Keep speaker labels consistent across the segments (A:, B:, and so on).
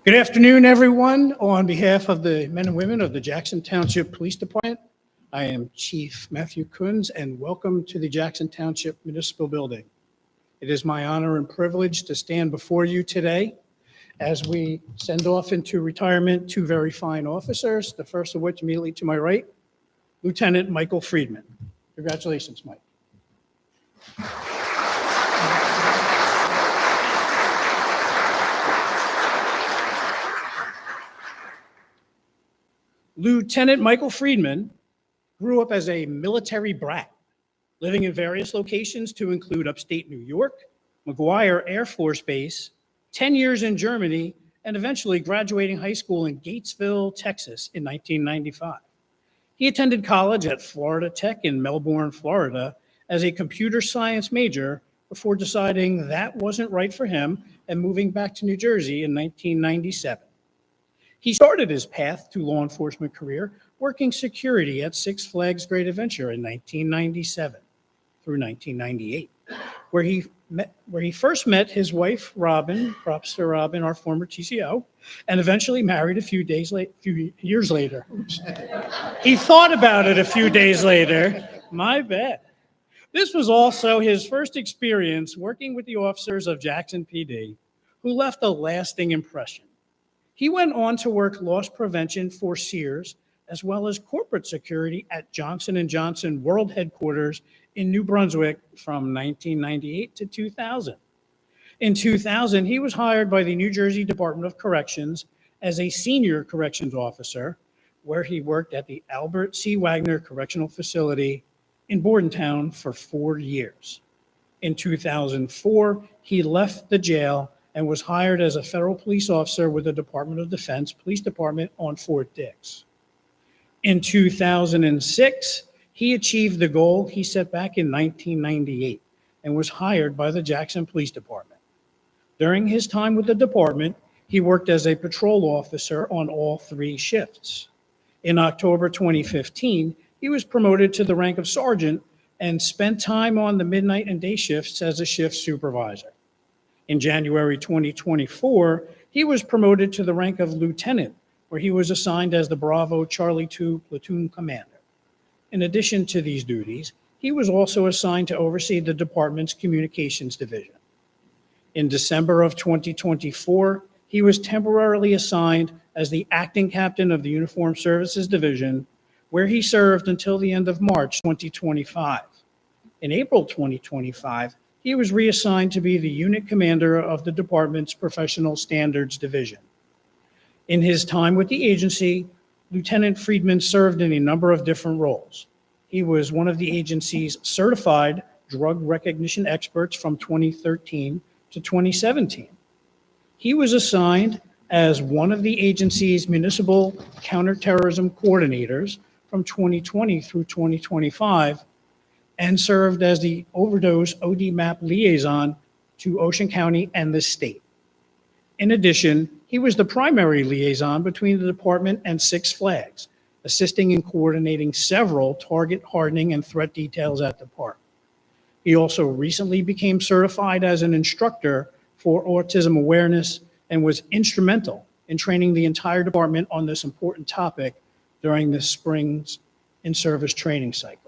A: Good afternoon, everyone. On behalf of the men and women of the Jackson Township Police Department, I am Chief Matthew Kunz, and welcome to the Jackson Township Municipal Building. It is my honor and privilege to stand before you today as we send off into retirement two very fine officers, the first of which immediately to my right, Lieutenant Michael Friedman. Congratulations, Mike. Lieutenant Michael Friedman grew up as a military brat, living in various locations to include upstate New York, McGuire Air Force Base, 10 years in Germany, and eventually graduating high school in Gatesville, Texas in 1995. He attended college at Florida Tech in Melbourne, Florida, as a computer science major before deciding that wasn't right for him and moving back to New Jersey in 1997. He started his path to law enforcement career working security at Six Flags Great Adventure in 1997 through 1998, where he first met his wife, Robin, props to Robin, our former TCO, and eventually married a few years later. Oops. He thought about it a few days later. My bad. This was also his first experience working with the officers of Jackson PD, who left a lasting impression. He went on to work loss prevention for Sears, as well as corporate security at Johnson & Johnson World Headquarters in New Brunswick from 1998 to 2000. In 2000, he was hired by the New Jersey Department of Corrections as a senior corrections officer, where he worked at the Albert C. Wagner Correctional Facility in Bordentown for 4 years. In 2004, he left the jail and was hired as a federal police officer with the Department of Defense Police Department on Fort Dix. In 2006, he achieved the goal he set back in 1998 and was hired by the Jackson Police Department. During his time with the department, he worked as a patrol officer on all 3 shifts. In October 2015, he was promoted to the rank of sergeant and spent time on the midnight and day shifts as a shift supervisor. In January 2024, he was promoted to the rank of lieutenant, where he was assigned as the Bravo Charlie 2 platoon commander. In addition to these duties, he was also assigned to oversee the department's communications division. In December of 2024, he was temporarily assigned as the acting captain of the Uniformed Services Division, where he served until the end of March 2025. In April 2025, he was reassigned to be the unit commander of the department's Professional Standards Division. In his time with the agency, Lieutenant Friedman served in a number of different roles. He was one of the agency's certified drug recognition experts from 2013 to 2017. He was assigned as one of the agency's municipal counterterrorism coordinators from 2020 through 2025, and served as the overdose ODMAP liaison to Ocean County and the state. In addition, he was the primary liaison between the department and Six Flags, assisting in coordinating several target hardening and threat details at the park. He also recently became certified as an instructor for autism awareness and was instrumental in training the entire department on this important topic during the spring's in-service training cycle.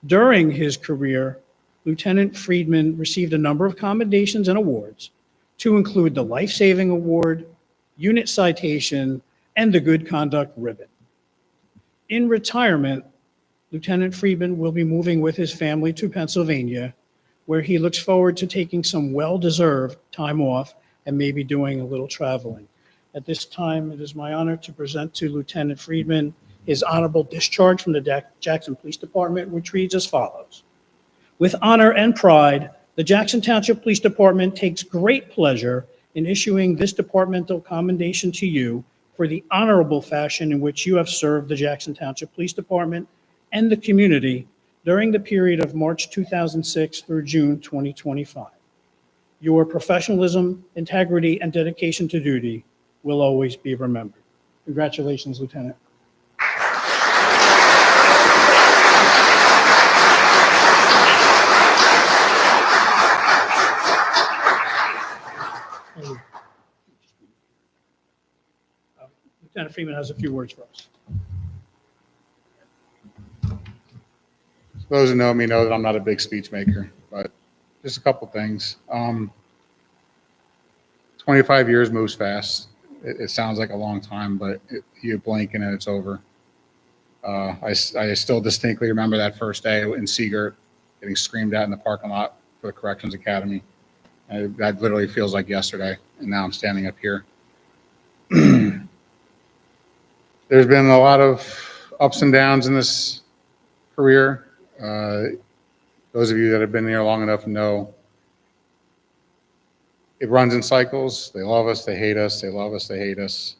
A: During his career, Lieutenant Friedman received a number of commendations and awards, to include the Life Saving Award, Unit Citation, and the Good Conduct Ribbon. In retirement, Lieutenant Friedman will be moving with his family to Pennsylvania, where he looks forward to taking some well-deserved time off and maybe doing a little traveling. At this time, it is my honor to present to Lieutenant Friedman his honorable discharge from the Jackson Police Department, which reads as follows. With honor and pride, the Jackson Township Police Department takes great pleasure in issuing this departmental commendation to you for the honorable fashion in which you have served the Jackson Township Police Department and the community during the period of March 2006 through June 2025. Your professionalism, integrity, and dedication to duty will always be remembered. Congratulations, Lieutenant. Lieutenant Friedman has a few words for us.
B: Those who know me know that I'm not a big speech maker, but just a couple things. 25 years moves fast. It sounds like a long time, but you blink and it's over. I still distinctly remember that first day in Seagirt, getting screamed at in the parking lot for the Corrections Academy. And that literally feels like yesterday, and now I'm standing up here. There's been a lot of ups and downs in this career. Those of you that have been here long enough know it runs in cycles. They love us, they hate us, they love us, they hate us.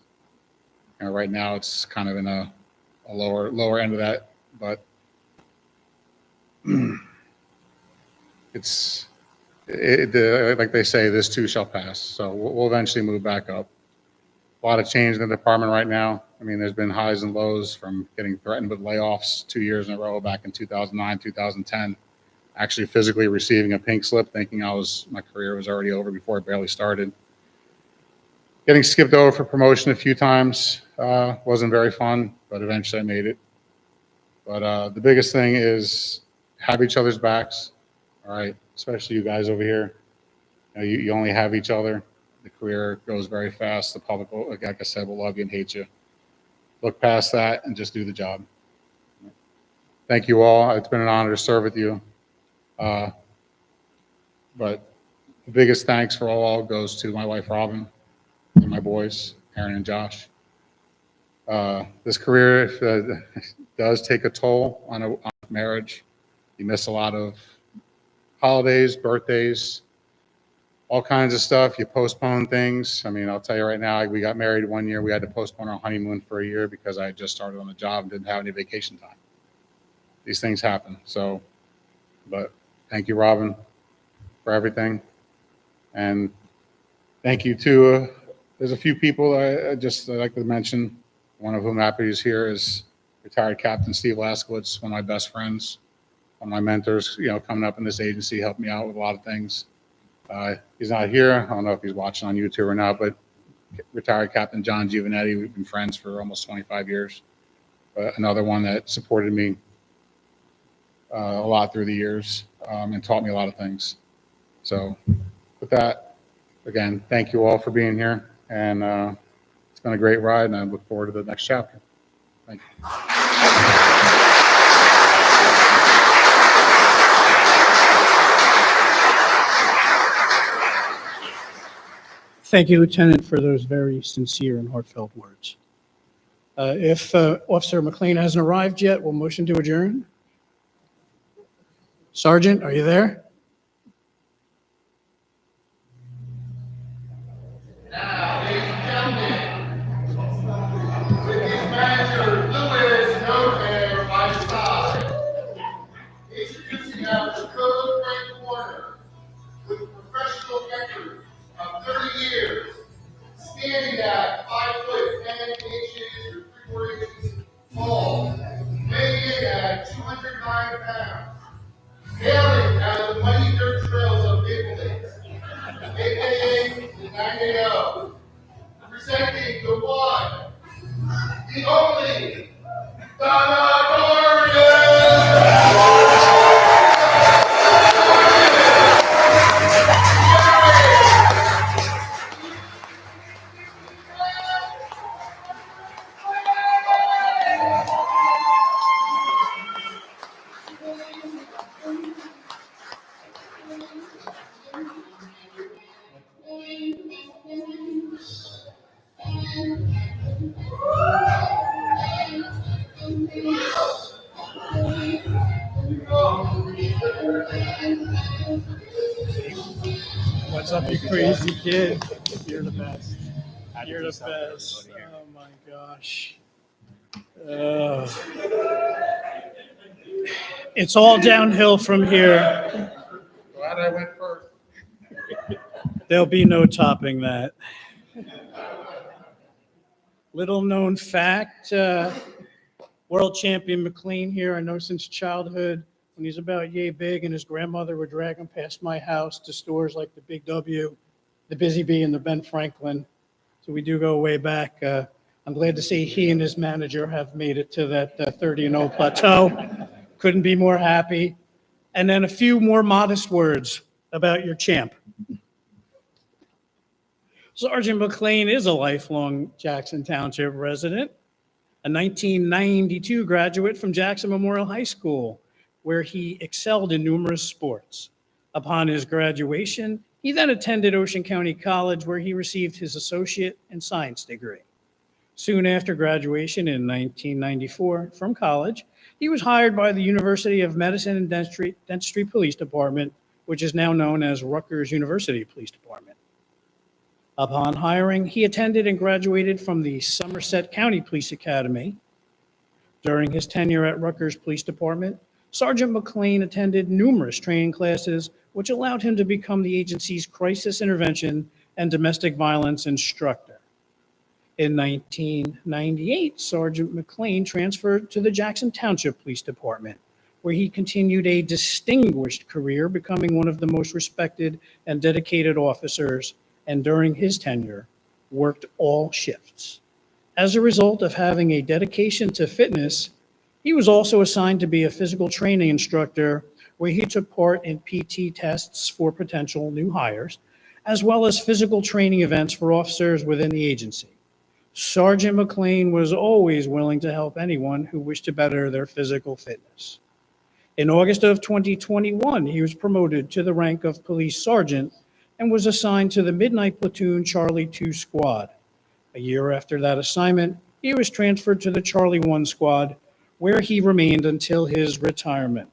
B: And right now it's kind of in a lower end of that, but like they say, this too shall pass. So we'll eventually move back up. A lot of change in the department right now. I mean, there's been highs and lows from getting threatened with layoffs 2 years in a row back in 2009, 2010. Actually physically receiving a pink slip, thinking my career was already over before it barely started. Getting skipped over for promotion a few times wasn't very fun, but eventually I made it. But the biggest thing is have each other's backs, all right? Especially you guys over here. You only have each other. The career goes very fast. The public, like I said, will love you and hate you. Look past that and just do the job. Thank you all. It's been an honor to serve with you. But the biggest thanks for all goes to my wife, Robin, and my boys, Aaron and Josh. This career does take a toll on a marriage. You miss a lot of holidays, birthdays, all kinds of stuff. You postpone things. I mean, I'll tell you right now, we got married 1 year. We had to postpone our honeymoon for a year because I had just started on the job and didn't have any vacation time. These things happen. So, but thank you, Robin, for everything. And thank you to, there's a few people I'd like to mention, one of whom happy is here is retired Captain Steve Laskowitz, one of my best friends, one of my mentors, coming up in this agency, helped me out with a lot of things. He's not here. I don't know if he's watching on YouTube or not, but retired Captain John Giovanetti, we've been friends for almost 25 years. Another one that supported me a lot through the years and taught me a lot of things. So with that, again, thank you all for being here. And it's been a great ride, and I look forward to the next chapter. Thank you.
A: Thank you, Lieutenant, for those very sincere and heartfelt words. If Officer McClain hasn't arrived yet, we'll motion to adjourn. Sergeant, are you there?
C: Now, ladies and gentlemen, with his manager Lewis Notare by his side, introducing now the Code Red Corner with a professional record of 30 years, standing at 5 foot 10 inches or 3/4 inches tall, weighing in at 209 pounds, hailing out of the muddy dirt trails of Maple Lakes, aka the 980, presenting the one, the only,
A: What's up, you crazy kid? You're the best. You're the best. Oh my gosh. It's all downhill from here.
B: Glad I went first.
A: There'll be no topping that. Little known fact, world champion McClain here, I know since childhood, when he's about yay big and his grandmother would drag him past my house to stores like the Big W, the Busy Bee, and the Ben Franklin. So we do go way back. I'm glad to see he and his manager have made it to that 30-0 plateau. Couldn't be more happy. And then a few more modest words about your champ. Sergeant McClain is a lifelong Jackson Township resident, a 1992 graduate from Jackson Memorial High School, where he excelled in numerous sports. Upon his graduation, he then attended Ocean County College, where he received his associate in science degree. Soon after graduation in 1994 from college, he was hired by the University of Medicine and Dentistry Police Department, which is now known as Rutgers University Police Department. Upon hiring, he attended and graduated from the Somerset County Police Academy. During his tenure at Rutgers Police Department, Sergeant McClain attended numerous training classes, which allowed him to become the agency's crisis intervention and domestic violence instructor. In 1998, Sergeant McClain transferred to the Jackson Township Police Department, where he continued a distinguished career, becoming one of the most respected and dedicated officers, and during his tenure, worked all shifts. As a result of having a dedication to fitness, he was also assigned to be a physical training instructor, where he took part in PT tests for potential new hires, as well as physical training events for officers within the agency. Sergeant McClain was always willing to help anyone who wished to better their physical fitness. In August of 2021, he was promoted to the rank of police sergeant and was assigned to the Midnight Platoon Charlie 2 Squad. A year after that assignment, he was transferred to the Charlie 1 Squad, where he remained until his retirement.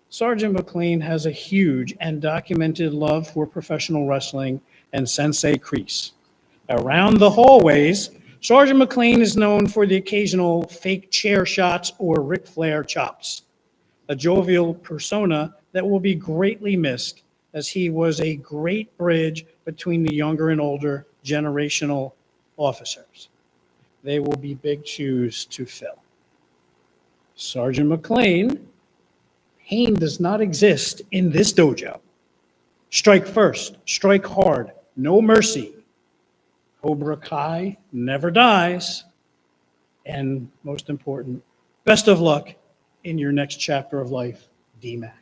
A: Sergeant McClain has a huge and documented love for professional wrestling and Sensei Kreese. Around the hallways, Sergeant McClain is known for the occasional fake chair shots or Ric Flair chops, a jovial persona that will be greatly missed, as he was a great bridge between the younger and older generational officers. They will be big shoes to fill. Sergeant McClain, pain does not exist in this dojo. Strike first, strike hard, no mercy. Cobra Kai never dies. And most important, best of luck in your next chapter of life, DMAC.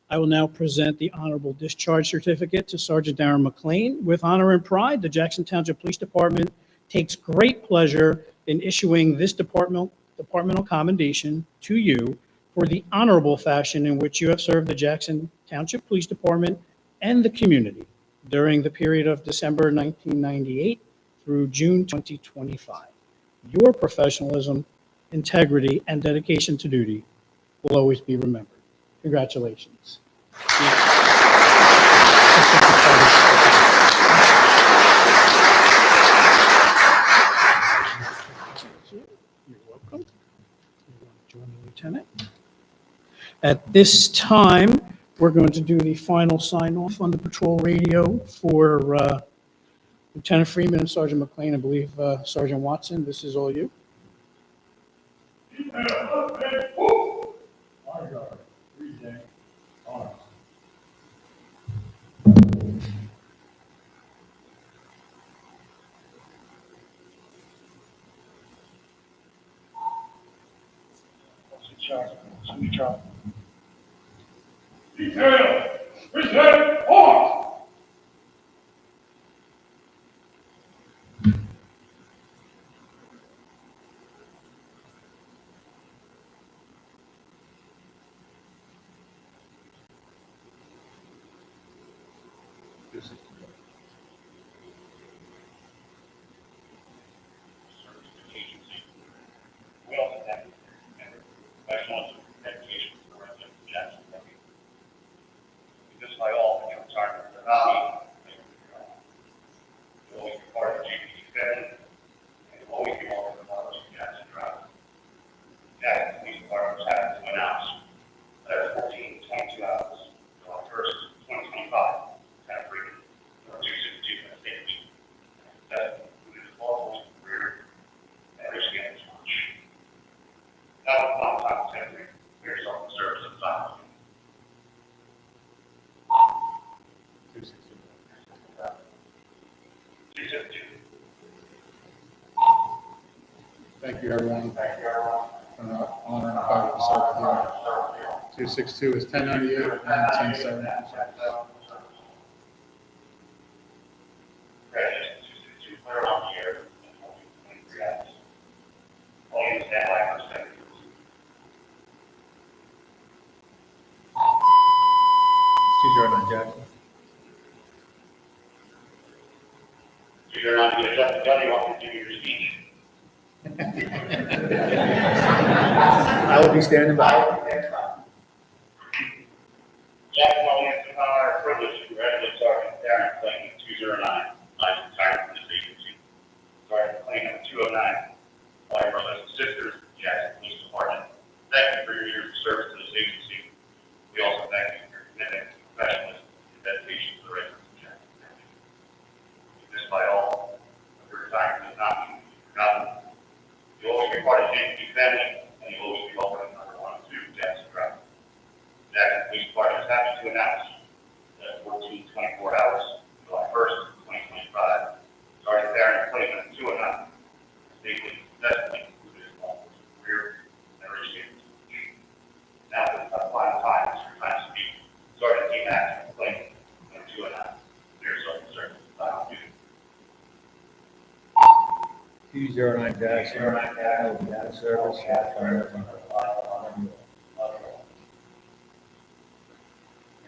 A: I will now present the Honorable Discharge Certificate to Sergeant Darren McClain. With honor and pride, the Jackson Township Police Department takes great pleasure in issuing this departmental commendation to you for the honorable fashion in which you have served the Jackson Township Police Department and the community during the period of December 1998 through June 2025. Your professionalism, integrity, and dedication to duty will always be remembered. Congratulations. You're welcome. You want to join the lieutenant? At this time, we're going to do the final sign-off on the patrol radio for Lieutenant Friedman and Sergeant McClain. I believe Sergeant Watson, this is all you.
C: Detail, present, on!
D: We also have professional dedication for the resident of Jackson County. Just like all, you know, retirement, they're not you'll always be part of the GPD family, and you'll always be welcome to follow us in Jackson Drive. Jackson Police Department has to announce that at 14:22 hours, July 1st, 2025, at Friedman,
B: Thank you, everyone. An honor and a pleasure to serve with you. 262 is 1098 and 107.
D: Congratulations to clear on the air in 23 hours. All you stand by for a second. You're not going to shut the gun, you want to give you your speech.
E: I will be standing by.
D: Jack, it's an honor and privilege to congratulate Sergeant Darren McClain, 209, on his retirement from this agency. Sergeant McClain, number 209, all your brothers and sisters, Jackson Police Department. Thank you for your years of service to this agency. We also thank you for your commitment, professionalism, and dedication to the residents of Jackson County. This by all, your retirement is not forgotten. You'll always be part of the agency family, and you'll always be welcome in number 102 Jackson Drive. Jackson Police Department is happy to announce that 24 hours, July 1st, 2025, Sergeant Darren McClain, 209, safely successfully concluded his lawful career and received. Now, for the final time, it's your time to speak. Sergeant Team Action McClain, 209, clear sergeant service, final duty.
E: 209 Jackson. I will be out of service.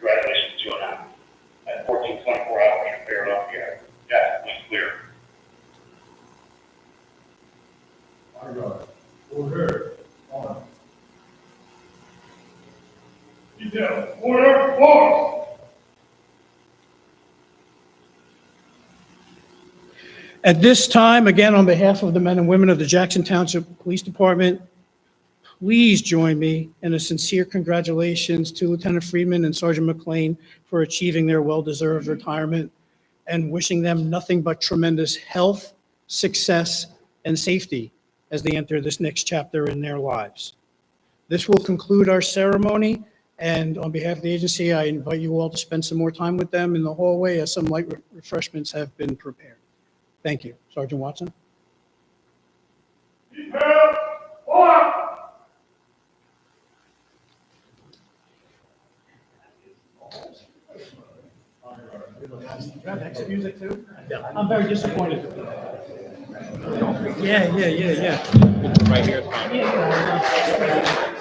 D: Congratulations, 209. At 24 hours, you're cleared off the air. Jackson, please clear.
C: I got it. Order. On. Detail. Order. Force.
A: At this time, again, on behalf of the men and women of the Jackson Township Police Department, please join me in a sincere congratulations to Lieutenant Friedman and Sergeant McClain for achieving their well-deserved retirement and wishing them nothing but tremendous health, success, and safety as they enter this next chapter in their lives. This will conclude our ceremony, and on behalf of the agency, I invite you all to spend some more time with them in the hallway as some light refreshments have been prepared. Thank you. Sergeant Watson?
C: Detail. On.
A: Excuse it too? Yeah. I'm very disappointed. Yeah.
E: Right here.
A: Yeah.